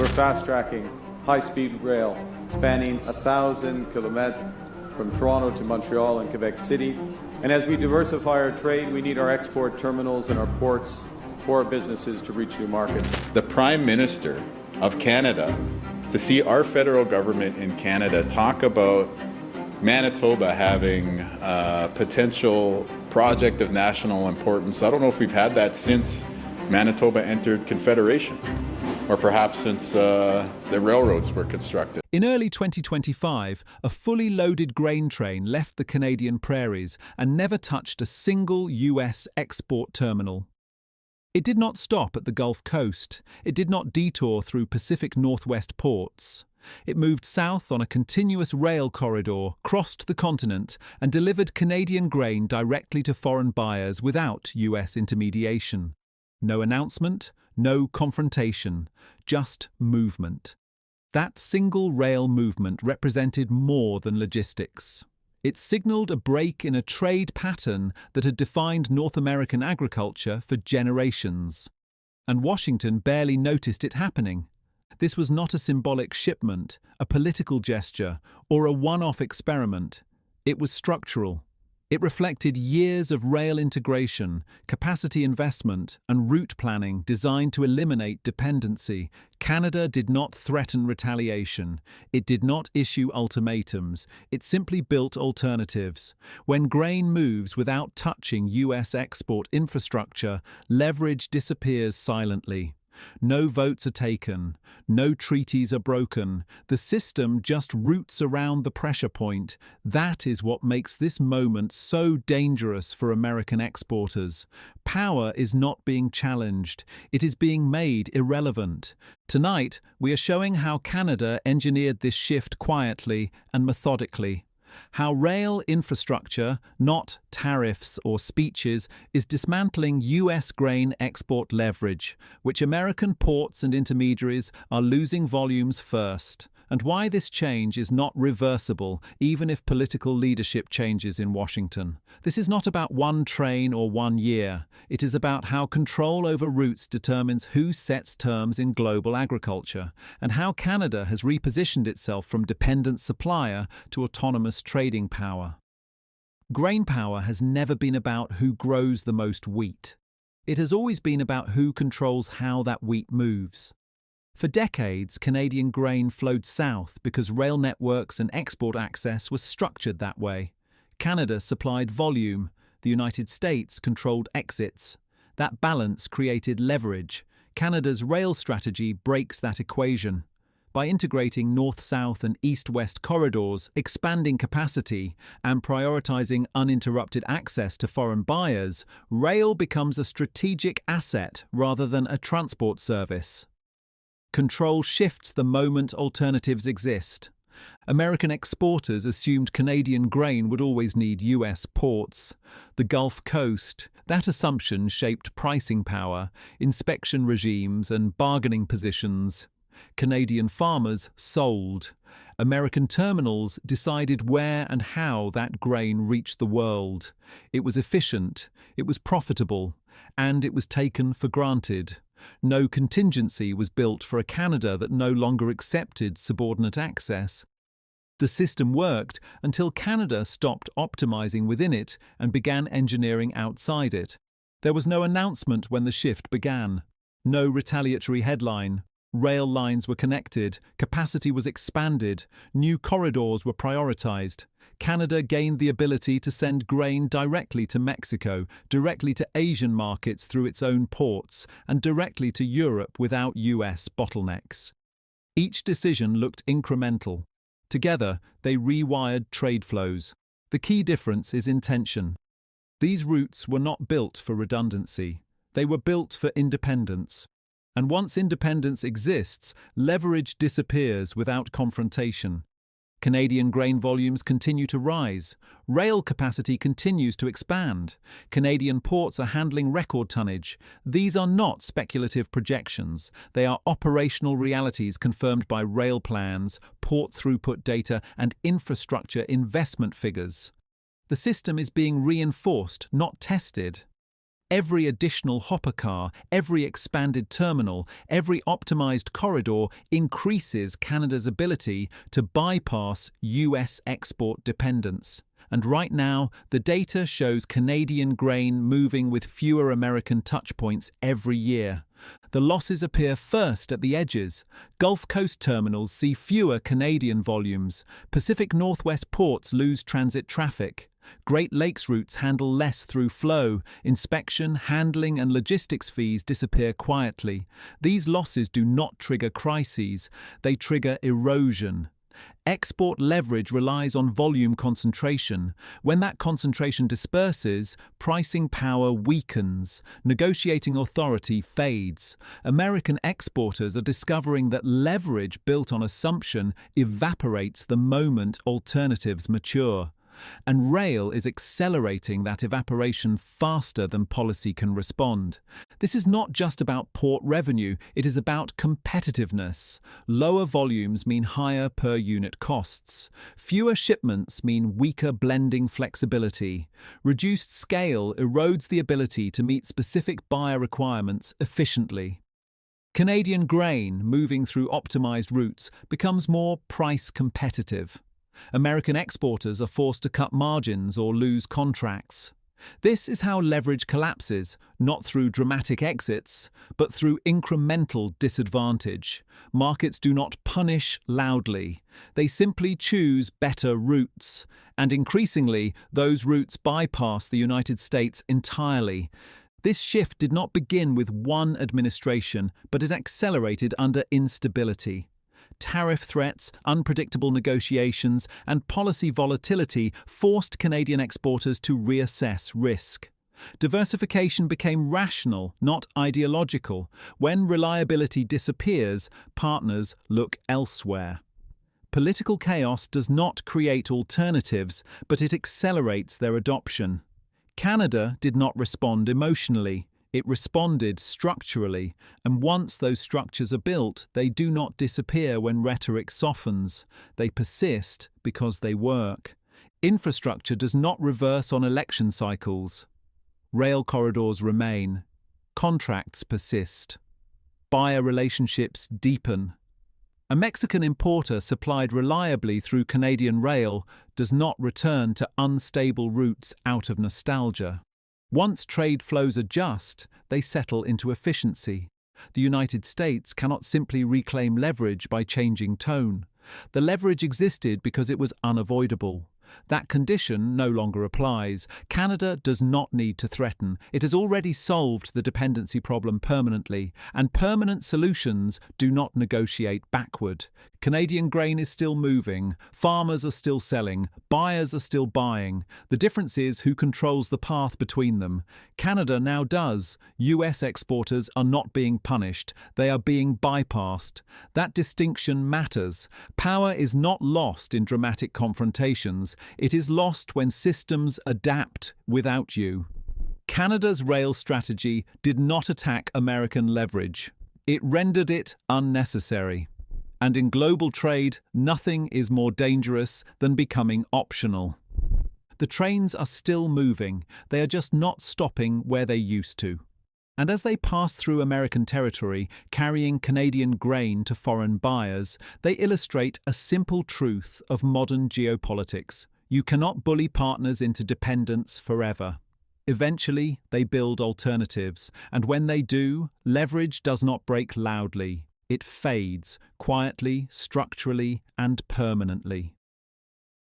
We're fast-tracking high-speed rail spanning 1,000 kilometers from Toronto to Montreal and Quebec City. And as we diversify our trade, we need our export terminals and our ports for our businesses to reach new markets. The Prime Minister of Canada, to see our federal government in Canada talk about Manitoba having a potential project of national importance. I don't know if we've had that since Manitoba entered Confederation, or perhaps since the railroads were constructed. In early 2025, a fully loaded grain train left the Canadian prairies and never touched a single US export terminal. It did not stop at the Gulf Coast. It did not detour through Pacific Northwest ports. It moved south on a continuous rail corridor, crossed the continent, and delivered Canadian grain directly to foreign buyers without US intermediation. No announcement, no confrontation, just movement. That single rail movement represented more than logistics. It signaled a break in a trade pattern that had defined North American agriculture for generations. And Washington barely noticed it happening. This was not a symbolic shipment, a political gesture, or a one-off experiment. It was structural. It reflected years of rail integration, capacity investment, and route planning designed to eliminate dependency. Canada did not threaten retaliation. It did not issue ultimatums. It simply built alternatives. When grain moves without touching US export infrastructure, leverage disappears silently. No votes are taken, no treaties are broken, the system just roots around the pressure point. That is what makes this moment so dangerous for American exporters. Power is not being challenged, it is being made irrelevant. Tonight, we are showing how Canada engineered this shift quietly and methodically. How rail infrastructure, not tariffs or speeches, is dismantling US grain export leverage, which American ports and intermediaries are losing volumes first, and why this change is not reversible even if political leadership changes in Washington. This is not about one train or 1 year. It is about how control over routes determines who sets terms in global agriculture, and how Canada has repositioned itself from dependent supplier to autonomous trading power. Grain power has never been about who grows the most wheat. It has always been about who controls how that wheat moves. For decades, Canadian grain flowed south because rail networks and export access was structured that way. Canada supplied volume, the United States controlled exits. That balance created leverage. Canada's rail strategy breaks that equation. By integrating north-south and east-west corridors, expanding capacity, and prioritizing uninterrupted access to foreign buyers, rail becomes a strategic asset rather than a transport service. Control shifts the moment alternatives exist. American exporters assumed Canadian grain would always need US ports. The Gulf Coast, that assumption shaped pricing power, inspection regimes, and bargaining positions. Canadian farmers sold. American terminals decided where and how that grain reached the world. It was efficient, it was profitable, and it was taken for granted. No contingency was built for a Canada that no longer accepted subordinate access. The system worked until Canada stopped optimizing within it and began engineering outside it. There was no announcement when the shift began. No retaliatory headline. Rail lines were connected, capacity was expanded, new corridors were prioritized. Canada gained the ability to send grain directly to Mexico, directly to Asian markets through its own ports, and directly to Europe without US bottlenecks. Each decision looked incremental. Together, they rewired trade flows. The key difference is intention. These routes were not built for redundancy. They were built for independence. And once independence exists, leverage disappears without confrontation. Canadian grain volumes continue to rise. Rail capacity continues to expand. Canadian ports are handling record tonnage. These are not speculative projections. They are operational realities confirmed by rail plans, port throughput data, and infrastructure investment figures. The system is being reinforced, not tested. every additional hopper car, every expanded terminal, every optimized corridor increases Canada's ability to bypass US export dependence. And right now, the data shows Canadian grain moving with fewer American touchpoints every year. The losses appear first at the edges. Gulf Coast terminals see fewer Canadian volumes. Pacific Northwest ports lose transit traffic. Great Lakes routes handle less through flow. Inspection, handling, and logistics fees disappear quietly. These losses do not trigger crises, they trigger erosion. Export leverage relies on volume concentration. When that concentration disperses, pricing power weakens, negotiating authority fades. American exporters are discovering that leverage built on assumption evaporates the moment alternatives mature. And rail is accelerating that evaporation faster than policy can respond. This is not just about port revenue, it is about competitiveness. Lower volumes mean higher per unit costs. Fewer shipments mean weaker blending flexibility. Reduced scale erodes the ability to meet specific buyer requirements efficiently. Canadian grain, moving through optimized routes, becomes more price competitive. American exporters are forced to cut margins or lose contracts. This is how leverage collapses, not through dramatic exits, but through incremental disadvantage. Markets do not punish loudly. They simply choose better routes. And increasingly, those routes bypass the United States entirely. This shift did not begin with one administration, but it accelerated under instability. Tariff threats, unpredictable negotiations, and policy volatility forced Canadian exporters to reassess risk. Diversification became rational, not ideological. When reliability disappears, partners look elsewhere. Political chaos does not create alternatives, but it accelerates their adoption. Canada did not respond emotionally. It responded structurally, and once those structures are built, they do not disappear when rhetoric softens. They persist because they work. Infrastructure does not reverse on election cycles. Rail corridors remain. Contracts persist. Buyer relationships deepen. A Mexican importer supplied reliably through Canadian rail does not return to unstable routes out of nostalgia. Once trade flows adjust, they settle into efficiency. The United States cannot simply reclaim leverage by changing tone. The leverage existed because it was unavoidable. That condition no longer applies. Canada does not need to threaten. It has already solved the dependency problem permanently, and permanent solutions do not negotiate backward. Canadian grain is still moving, farmers are still selling, buyers are still buying. The difference is who controls the path between them. Canada now does. US exporters are not being punished, they are being bypassed. That distinction matters. Power is not lost in dramatic confrontations. It is lost when systems adapt without you. Canada's rail strategy did not attack American leverage. It rendered it unnecessary. And in global trade, nothing is more dangerous than becoming optional. The trains are still moving, they are just not stopping where they used to. And as they pass through American territory, carrying Canadian grain to foreign buyers, they illustrate a simple truth of modern geopolitics. You cannot bully partners into dependence forever. Eventually, they build alternatives, and when they do, leverage does not break loudly. It fades, quietly, structurally, and permanently.